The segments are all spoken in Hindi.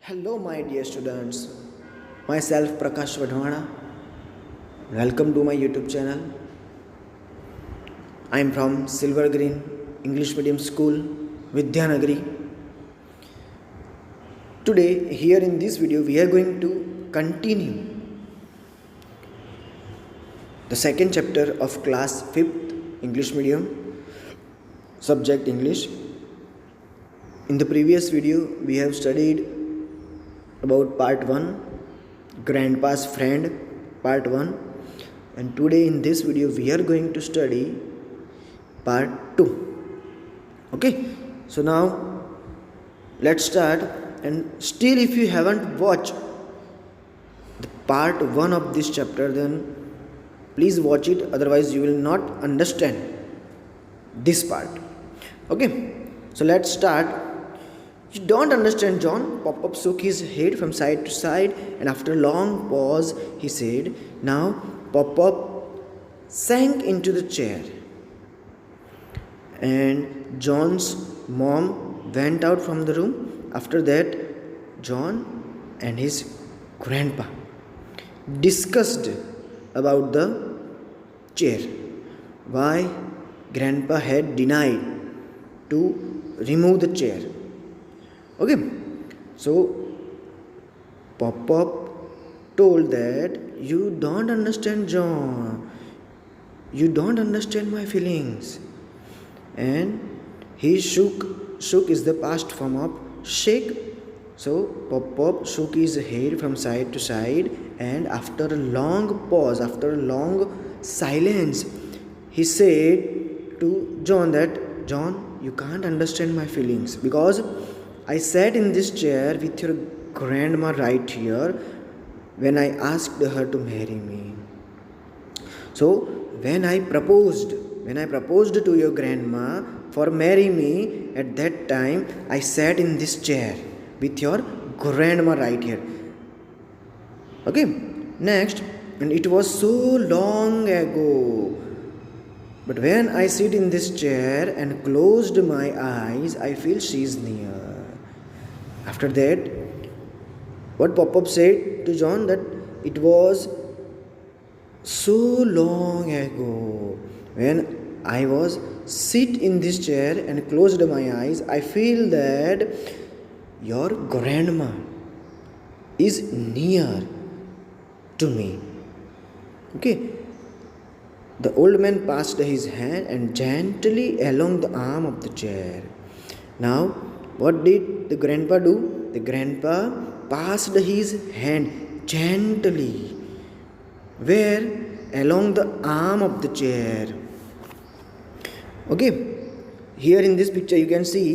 Hello, my dear students. Myself Prakash Vadhwana. Welcome to my YouTube channel. I am from Silver Green English Medium School, Vidyanagari. Today, here in this video, we are going to continue the second chapter of class 5th English Medium, subject English. In the previous video, we have studied about part 1, Grandpa's Friend, part 1, and today in this video we are going to study part 2. Okay, so now let's start. And still, if you haven't watched the part 1 of this chapter, then please watch it, otherwise you will not understand this part. Okay, so let's start. You don't understand, John? Pop-Up shook his head from side to side, and after a long pause, he said, "Now, Pop-Up sank into the chair." And John's mom went out from the room. After that, John and his grandpa discussed about the chair. Why grandpa had denied to remove the chair. Okay, so Pop-Up told that, "You don't understand, John. You don't understand my feelings." And he shook is the past form of shake. So Pop-Up shook his head from side to side, and after a long pause, after a long silence, he said to John that, "John, you can't understand my feelings because I sat in this chair with your grandma right here when I asked her to marry me. So when I proposed to your grandma for marry me, at that time I sat in this chair with your grandma right here." Okay, next, "And it was so long ago. But when I sit in this chair and closed my eyes, I feel she is near." After that, what Pop-Up said to John, that it was so long ago. When I was sit in this chair and closed my eyes, I feel that your grandma is near to me. Okay. The old man passed his hand and gently along the arm of the chair. Now, what did the grandpa do? The grandpa passed his hand gently. Where? Along the arm of the chair. Okay. Here in this picture you can see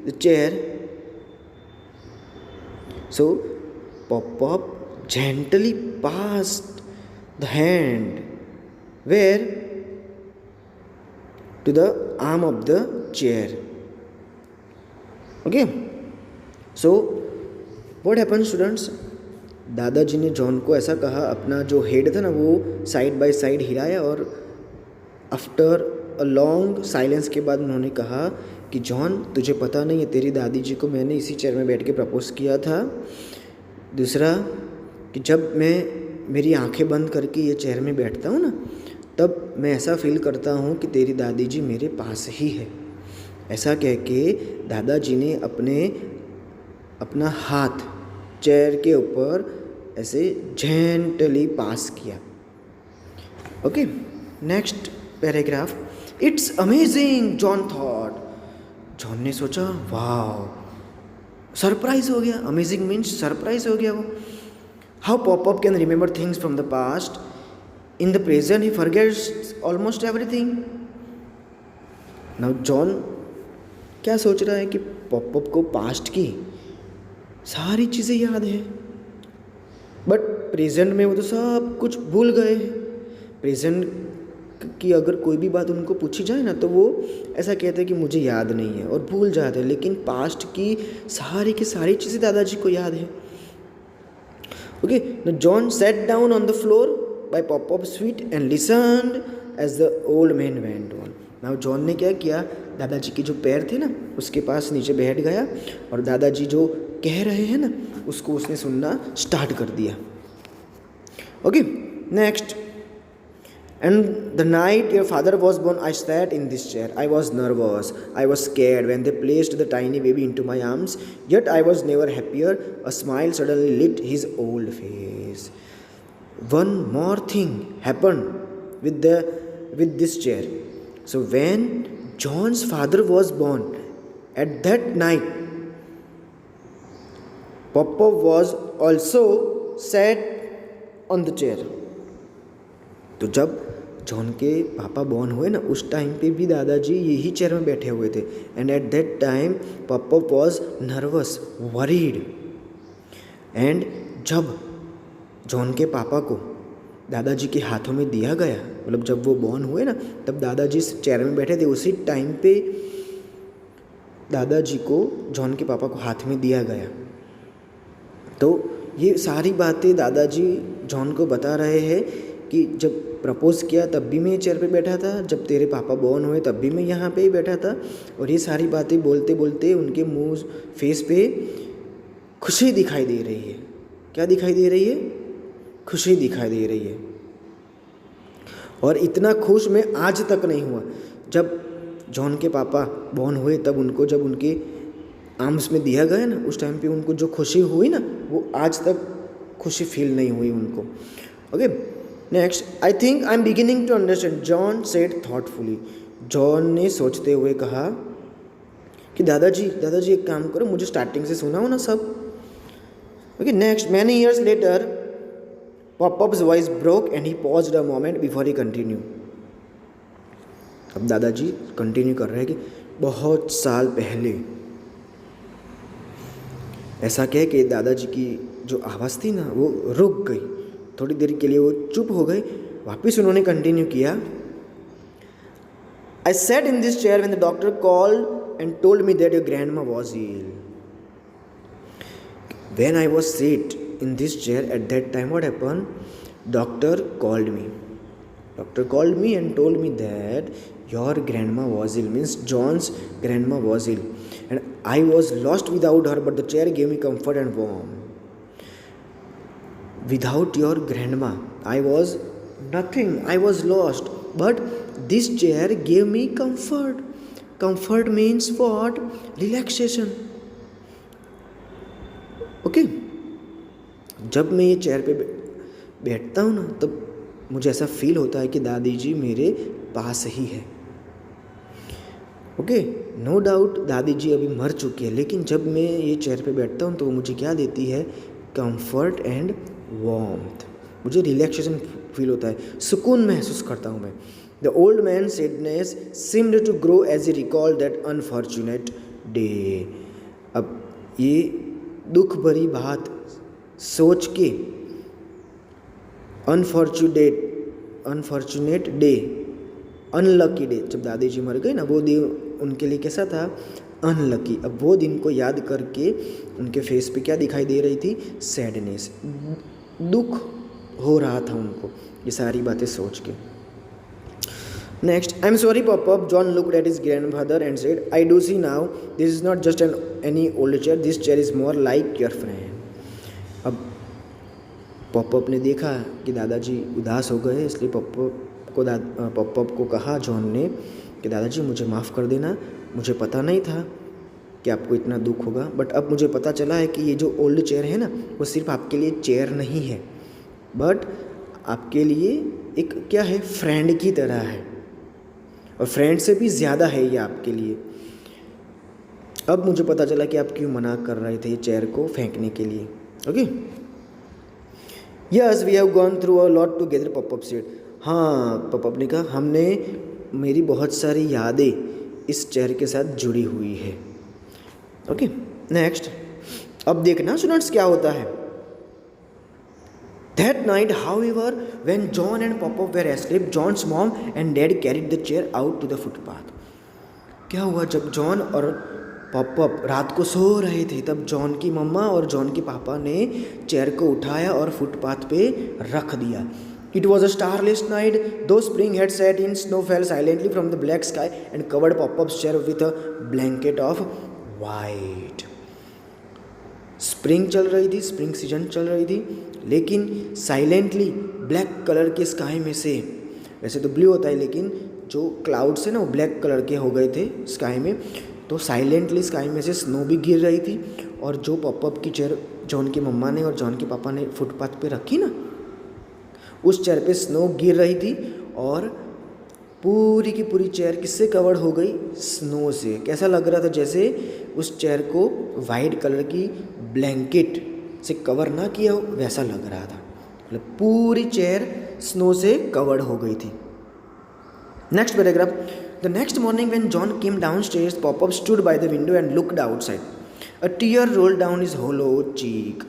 the chair. So Pop-Up gently passed the hand. Where? To the arm of the chair. Okay, so what happen students, दादाजी ने जॉन को ऐसा कहा, अपना जो हेड था ना वो साइड बाय साइड हिलाया, और आफ्टर अ लॉन्ग साइलेंस के बाद उन्होंने कहा कि जॉन, तुझे पता नहीं है, तेरी दादी जी को मैंने इसी चेयर में बैठ के प्रपोज किया था। दूसरा कि जब मैं मेरी आंखें बंद करके ये चेयर में बैठता हूँ ना, तब मैं ऐसा फील करता हूँ कि तेरी दादी जी मेरे पास ही है। ऐसा कह के दादाजी ने अपना हाथ चेयर के ऊपर ऐसे जेंटली पास किया। Okay, next paragraph. "It's amazing," John thought. John ने सोचा, वाह, सरप्राइज हो गया। अमेजिंग मीन्स सरप्राइज हो गया वो। "How Pop-Up can remember things from the past. In the present he forgets almost everything." Now John क्या सोच रहा है कि Pop-Up को पास्ट की सारी चीज़ें याद है, बट प्रेजेंट में वो तो सब कुछ भूल गए हैं। प्रेजेंट की अगर कोई भी बात उनको पूछी जाए ना, तो वो ऐसा कहते हैं कि मुझे याद नहीं है और भूल जाते हैं, लेकिन पास्ट की सारी चीज़ें दादाजी को याद है। Okay, John sat down on the floor by Pop-Up's feet and listened as the old man went on. Now John ने क्या किया, दादाजी के जो पैर थे ना उसके पास नीचे बैठ गया, और दादाजी जो कह रहे हैं ना उसको उसने सुनना स्टार्ट कर दिया. Okay, next. And the night your father was born, I sat in this chair. I was nervous. I was scared when they placed the tiny baby into my arms. Yet I was never happier. A smile suddenly lit his old face. One more thing happened with this chair. So when John's father was born, at that night, Papa was also sat on the chair. तो जब जॉन के पापा बॉर्न हुए ना उस टाइम पे भी दादाजी यही चेयर में बैठे हुए थे. एंड एट दैट टाइम पापा वॉज नर्वस, वरीड. एंड जब जॉन के पापा को दादाजी के हाथों में दिया गया, मतलब जब वो बॉर्न हुए ना तब दादाजी इस चेयर में बैठे थे. उसी टाइम पे दादाजी को जॉन के पापा को हाथ में दिया गया. तो ये सारी बातें दादाजी जॉन को बता रहे हैं कि जब प्रपोज किया तब भी मैं चेयर पे बैठा था, जब तेरे पापा बॉर्न हुए तब भी मैं यहाँ पे ही बैठा था. और ये सारी बातें बोलते बोलते उनके मुंह फेस पे खुशी दिखाई दे रही है. क्या दिखाई दे रही है? खुशी दिखाई दे रही है. और इतना खुश मैं आज तक नहीं हुआ. जब जॉन के पापा बॉर्न हुए तब उनको जब उनके आर्म्स में दिया गया ना उस टाइम पे उनको जो खुशी हुई ना वो आज तक खुशी फील नहीं हुई उनको. Okay, next. I think I am beginning to understand, John said thoughtfully. John ने सोचते हुए कहा कि दादाजी एक काम करो, मुझे स्टार्टिंग से सुनाओ ना सब. Okay, next. Many years later popups voice broke and he paused a moment before he continue. अब दादाजी कंटिन्यू कर रहे हैं कि बहुत साल पहले. ऐसा कह के दादाजी की जो आवाज़ थी ना वो रुक गई. थोड़ी देर के लिए वो चुप हो गए. वापस उन्होंने कंटिन्यू किया. I sat in this chair when the doctor called and told me that your grandma was ill. When I was set in this chair at that time what happened? Doctor called me and told me that your grandma was ill, means John's grandma was ill. And I was lost without her but the chair gave me comfort and warm. Without your grandma, I was nothing. I was lost. But this chair gave me comfort. Comfort means what? Relaxation. Okay? जब मैं ये चेयर पे बैठता हूँ ना तब मुझे ऐसा फील होता है कि दादी जी मेरे पास ही है. ओके, नो डाउट दादी जी अभी मर चुकी है, लेकिन जब मैं ये चेयर पे बैठता हूँ तो वो मुझे क्या देती है? Comfort and warmth. मुझे रिलैक्सेशन फील होता है, सुकून महसूस करता हूँ मैं. The old man sadness seemed to grow as a recall that unfortunate day. अब ये दुख भरी बात सोच के अनफॉर्चुनेट डे, अनलकी डे, जब दादी जी मर गई ना वो दिन उनके लिए कैसा था? अनलकी. अब वो दिन को याद करके उनके फेस पे क्या दिखाई दे रही थी? सैडनेस, दुख हो रहा था उनको ये सारी बातें सोच के. Next. I am sorry Popup. John looked at his grandfather and said, I do see now this is not just any old chair, this chair is more like your friend. अब पॉपअप ने देखा कि दादाजी उदास हो गए, इसलिए पॉपअप को कहा जॉन ने कि दादाजी मुझे माफ़ कर देना, मुझे पता नहीं था कि आपको इतना दुख होगा. बट अब मुझे पता चला है कि ये जो ओल्ड चेयर है ना वो सिर्फ आपके लिए चेयर नहीं है बट आपके लिए एक क्या है? फ्रेंड की तरह है. और फ्रेंड से भी ज़्यादा है ये आपके लिए. अब मुझे पता चला कि आप क्यों मना कर रहे थे चेयर को फेंकने के लिए. Okay, yes we have gone through a lot together, Popup said. हाँ, पॉपअप ने कहा हमने मेरी बहुत सारी यादें इस चेयर के साथ जुड़ी हुई है. Okay, next. अब देखना स्टूडेंट्स क्या होता है. That night, however, when John and Pop-Up were asleep, John's mom and dad carried the chair out to the footpath. क्या हुआ? जब जॉन और पॉपअप रात को सो रहे थे तब जॉन की मम्मा और जॉन के पापा ने चेयर को उठाया और फुटपाथ पे रख दिया. It was a starless night, though spring had set in. Snow fell silently from the black sky and covered Pop-Up's chair with a blanket of white. Spring चल रही थी, स्प्रिंग सीजन चल रही थी, लेकिन साइलेंटली ब्लैक कलर के स्काई में से, वैसे तो ब्लू होता है लेकिन जो क्लाउड्स है ना वो ब्लैक कलर के हो गए थे स्काई में, तो साइलेंटली स्काई में से स्नो भी गिर रही थी। और जो पॉपअप की चेयर जॉन की मम्मा ने और जॉन के पापा ने फुटपाथ पे रखी ना, उस चेयर पे स्नो गिर रही थी और पूरी की पूरी चेयर किससे कवर्ड हो गई? स्नो से। कैसा लग रहा था? जैसे उस चेयर को वाइट कलर की ब्लैंकेट से कवर ना किया हो वैसा लग रहा था, मतलब पूरी चेयर स्नो से कवर्ड हो गई थी। Next paragraph, the next morning when John came downstairs, pop up stood by the window and looked outside, a tear rolled down his hollow cheek.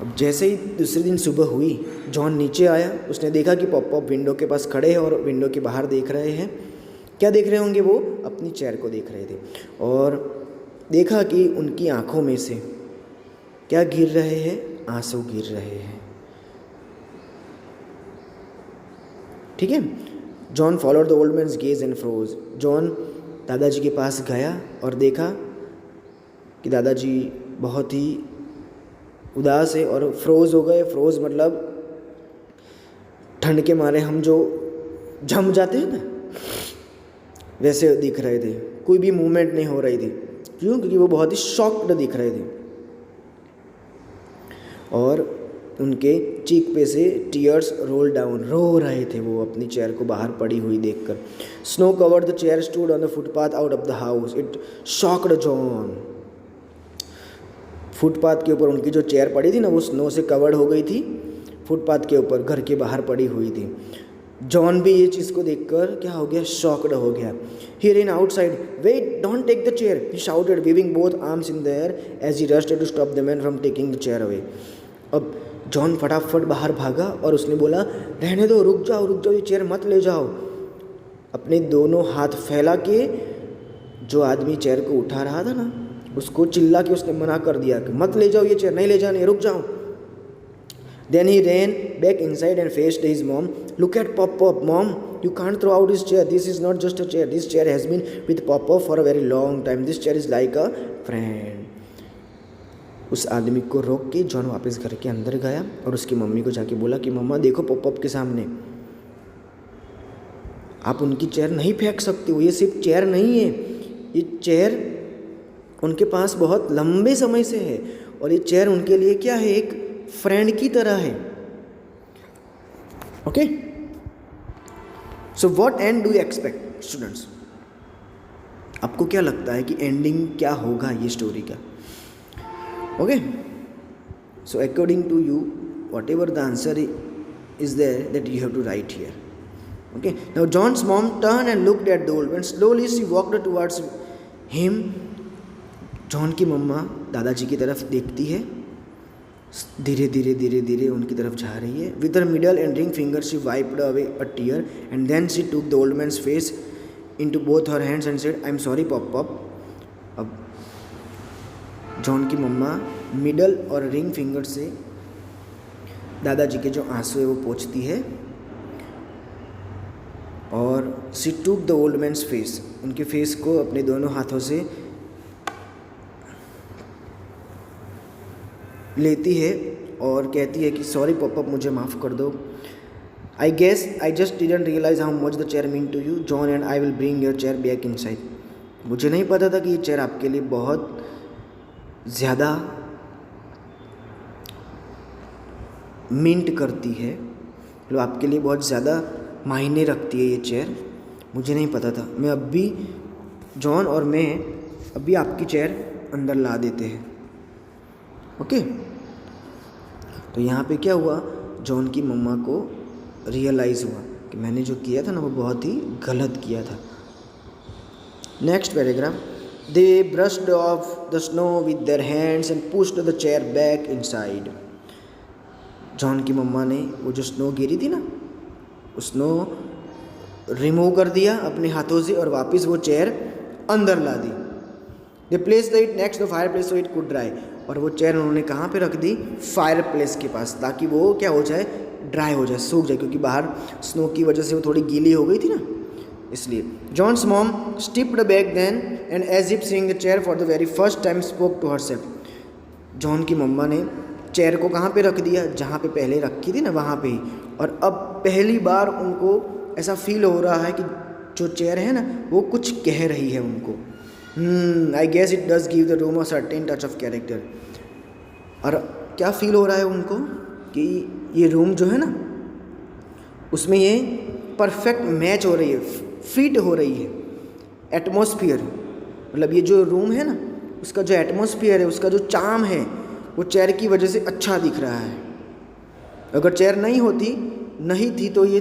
अब जैसे ही दूसरे दिन सुबह हुई, जॉन नीचे आया, उसने देखा कि पॉपअप विंडो के पास खड़े हैं और विंडो के बाहर देख रहे हैं। क्या देख रहे होंगे वो? अपनी चेयर को देख रहे थे, और देखा कि उनकी आंखों में से क्या गिर रहे हैं? आंसू गिर रहे हैं। ठीक है। John followed the old man's gaze and froze. John दादाजी के पास गया और देखा कि दादाजी बहुत ही उदास है और फ्रोज हो गए। फ्रोज मतलब ठंड के मारे हम जो जम जाते हैं ना, वैसे दिख रहे थे। कोई भी मूवमेंट नहीं हो रही थी। क्यों? क्योंकि वो बहुत ही शॉक्ड दिख रहे थे और उनके चीक पे से टीयर्स रोल डाउन, रो रहे थे वो अपनी चेयर को बाहर पड़ी हुई देखकर। Snow covered the chair stood on the footpath out of the house, it shocked John. Footpath के ऊपर उनकी जो चेयर पड़ी थी ना, वो स्नो से कवर्ड हो गई थी, फुटपाथ के ऊपर घर के बाहर पड़ी हुई थी। जॉन भी ये चीज़ को देखकर क्या हो गया? शॉक्ड हो गया। ही ran outside. Wait, don't take the chair, he shouted, waving both arms in the air as he rushed to stop the man from taking the chair away. अब जॉन फटाफट बाहर भागा और उसने बोला, रहने दो, रुक जाओ, ये चेयर मत ले जाओ। अपने दोनों हाथ फैला के जो आदमी चेयर को उठा रहा था ना, उसको चिल्ला के उसने मना कर दिया कि मत ले जाओ ये चेयर, नहीं ले जानी, रुक जाओ। Then he ran back inside and faced his mom. Look at Pop-Pop, Mom. You can't throw out his chair. This is not just a chair. This chair has been with Pop-Pop for a very long time. This chair is like a friend. उस आदमी को रोक के जॉन वापस घर के अंदर गया और उसकी मम्मी को जाके बोला कि मम्मा देखो पॉपअप के सामने, आप उनकी चेयर नहीं फेंक सकते हो, ये सिर्फ चेयर नहीं है, ये चेयर उनके पास बहुत लंबे समय से है और ये चेयर उनके लिए क्या है? एक फ्रेंड की तरह है। Okay, so what and do you expect students? आपको क्या लगता है कि एंडिंग क्या होगा ये स्टोरी का? Okay, so according to you whatever the answer is there that you have to write here. Okay, now John's mom turned and looked at the old man. Slowly she walked towards him. John की मम्मा दादाजी की तरफ देखती है, धीरे धीरे उनकी तरफ जा रही है. With her middle and ring finger she wiped away a tear and then she took the old man's face into both her hands and said, "I'm sorry, Pop-Pop." अब जॉन की मम्मा मिडल और रिंग फिंगर से दादाजी के जो आंसू है वो पोंछती है और she took the old man's face, उनके फेस को अपने दोनों हाथों से लेती है और कहती है कि सॉरी पॉपअप, मुझे माफ़ कर दो. I guess I just didn't realise how much the chair mean to you John and I will bring your chair back inside. मुझे नहीं पता था कि ये चेयर आपके लिए बहुत ज़्यादा मिंट करती है, मतलब आपके लिए बहुत ज़्यादा मायने रखती है ये चेयर. मुझे नहीं पता था. मैं अब भी जॉन और मैं अभी आपकी चेयर अंदर ला देते हैं. ओके, तो यहाँ पे क्या हुआ, जॉन की मम्मा को रियलाइज़ हुआ कि मैंने जो किया था ना वो बहुत ही गलत किया था. Next paragraph. They brushed of the snow with their hands and pushed the chair back inside. John की मम्मा ने वो जो स्नो गिरी थी ना, स्नो रिमूव कर दिया अपने हाथों से और वापस वो चेयर अंदर ला दी. They placed it next the fireplace so it could dry. और वो चेयर उन्होंने कहाँ पे रख दी? फायर प्लेस के पास, ताकि वो क्या हो जाए, ड्राई हो जाए, सूख जाए, क्योंकि बाहर स्नो की वजह से वो थोड़ी गीली हो गई थी ना, इसलिए. John's mom stepped back then and as if seeing the chair for the very first time spoke to herself. John की मम्मा ने चेयर को कहाँ पे रख दिया, जहाँ पे पहले रखी थी ना वहाँ पे ही, और अब पहली बार उनको ऐसा फील हो रहा है कि जो चेयर है ना वो कुछ कह रही है उनको। I guess it does give the room a certain touch of character. और क्या फील हो रहा है उनको कि ये रूम जो है ना उसमें ये परफेक्ट मैच हो रही है, फिट हो रही है। एटमॉस्फियर, मतलब ये जो रूम है ना उसका जो एटमॉस्फियर है, उसका जो चार्म है वो चेयर की वजह से अच्छा दिख रहा है। अगर चेयर नहीं थी तो ये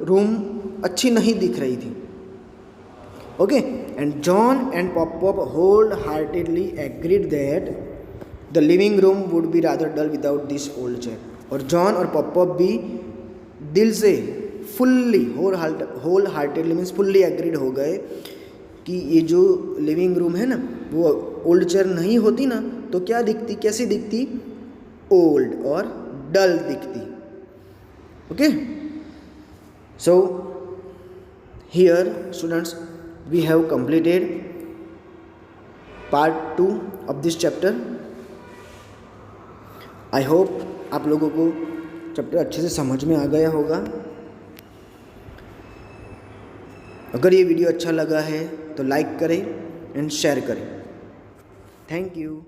रूम अच्छी नहीं दिख रही थी। Okay, and John and Pop wholeheartedly agreed that the living room would be rather dull without this old chair. और जॉन और पॉप भी दिल से fully wholeheartedly means fully agreed हो गए कि ये जो लिविंग रूम है ना वो ओल्ड चेयर नहीं होती ना तो क्या दिखती, कैसी दिखती, ओल्ड और डल दिखती। Okay, so here students we have completed part 2 of this chapter. I hope आप लोगों को चैप्टर अच्छे से समझ में आ गया होगा। अगर ये वीडियो अच्छा लगा है तो लाइक करें एंड शेयर करें। Thank you.